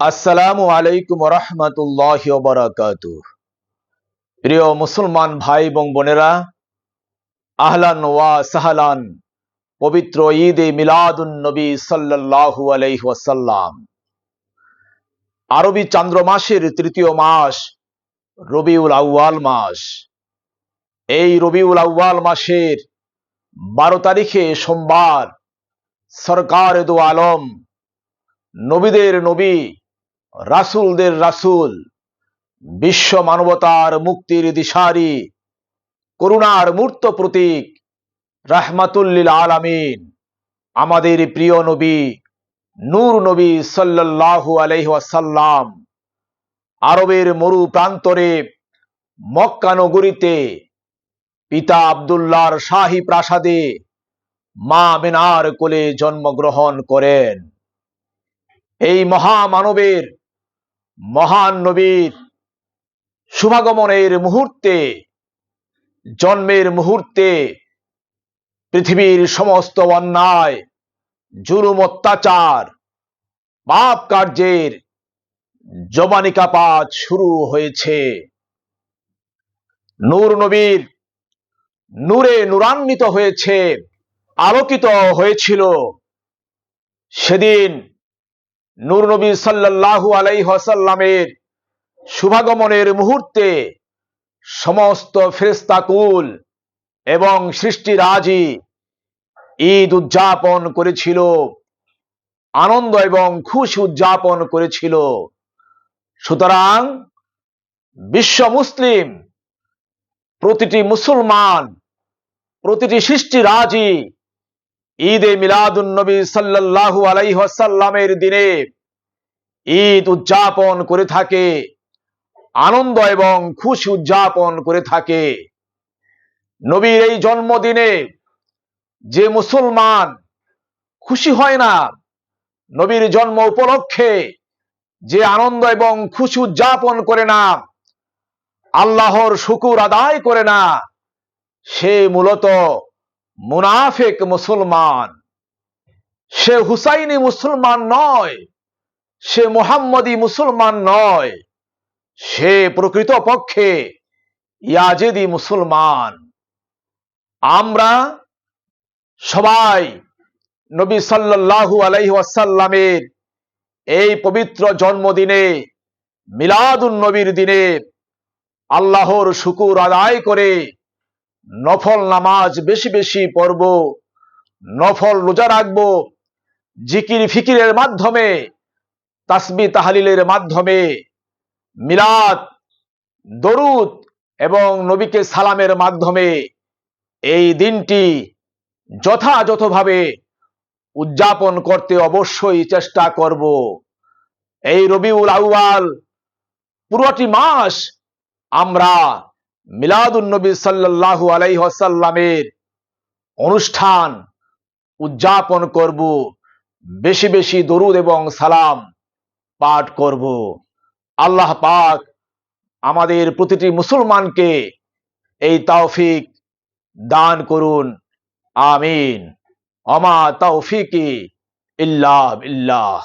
আসসালামু আলাইকুম রহমতুল্লাহি ওয়া বারাকাতুহু। প্রিয় মুসলমান ভাই এবং বোনেরা, আহলান ওয়া সাহলান। পবিত্র ঈদ এ মিলাদুন নবী সাল্লাল্লাহু আলাইহি ওয়াসাল্লাম। আরবি চান্দ্র মাসের তৃতীয় মাস রবিউল আউয়াল মাস। এই রবিউল আউয়াল মাসের 12 তারিখে সোমবার সরকার দু আলম, নবীদের নবী, রাসূলদের রাসূল, বিশ্ব মানবতার মুক্তির দিশারি, করুণার মূর্ত প্রতীক, রাহমাতুল লিল আলামিন, আমাদের প্রিয় নবী নূর নবী সাল্লাল্লাহু আলাইহি ওয়াসাল্লাম আরবের মরু প্রান্তরে মক্কা নগরীতে পিতা আব্দুল্লাহর শাহী প্রাসাদে মা আমিনার কোলে জন্মগ্রহণ করেন। এই মহামানবের, মহান নবীর শুভাগমনের মুহূর্তে, জন্মের মুহূর্তে পৃথিবীর সমস্ত অন্যায়, জুলুম, অত্যাচার, পাপ কার্যের জবানিকাপাত শুরু হয়েছে। নূর নবীর নূরে নূরান্বিত হয়েছে, আলোকিত হয়েছিল। সেদিন নূর নবী সাল্লাল্লাহু আলাইহি ওয়াসাল্লামের শুভাগমনের মুহূর্তে সমস্ত ফেরেশতাকুল এবং সৃষ্টিরাজি ঈদ উদযাপন করেছিল, আনন্দ এবং খুশি উদযাপন করেছিল। সুতরাং বিশ্ব মুসলিম, প্রতিটি মুসলমান, প্রতিটি সৃষ্টিরাজি ঈদে মিলাদুন নবী সাল্লাল্লাহু আলাইহি ওয়াসাল্লামের দিনে ঈদ উদযাপন করে থাকে, আনন্দ এবং খুশি উদযাপন করে থাকে। নবীর এই জন্মদিনে যে মুসলমান খুশি হয় না, নবীর জন্ম উপলক্ষে যে আনন্দ এবং খুশি উদযাপন করে না, আল্লাহর শুকুর আদায় করে না, সে মূলত মুনাফিক মুসলমান। সে হুসাইনি মুসলমান নয়, সে মুহাম্মদী মুসলমান নয়, সে প্রকৃতপক্ষে ইয়াজিদি মুসলমান। আমরা সবাই নবী সাল্লাল্লাহু আলাইহি ওয়াসাল্লামের এই পবিত্র জন্মদিনে, মিলাদুন নবীর দিনে আল্লাহর শুকুর আদায় করে নফল নামাজ বেশি বেশি পড়ব, নফল রোজা রাখব, জিকির ফিকিরের মাধ্যমে, তাসবিহ তাহলিলের মাধ্যমে, মিলাদ, দরুদ এবং নবীকে সালামের মাধ্যমে এই দিনটি যথাযথভাবে উদযাপন করতে অবশ্যই চেষ্টা করব। এই রবিউল আউয়াল পুরোটি মাস আমরা মিলাদুন নবী সাল্লাল্লাহু আলাইহি ওয়াসাল্লামের অনুষ্ঠান উদযাপন করব, বেশি বেশি দরুদ এবং সালাম পাঠ করব। আল্লাহ পাক আমাদের প্রতিটি মুসলমানকে এই তৌফিক দান করুন, আমিন। ওমা তৌফিকি ইল্লা বিল্লাহ।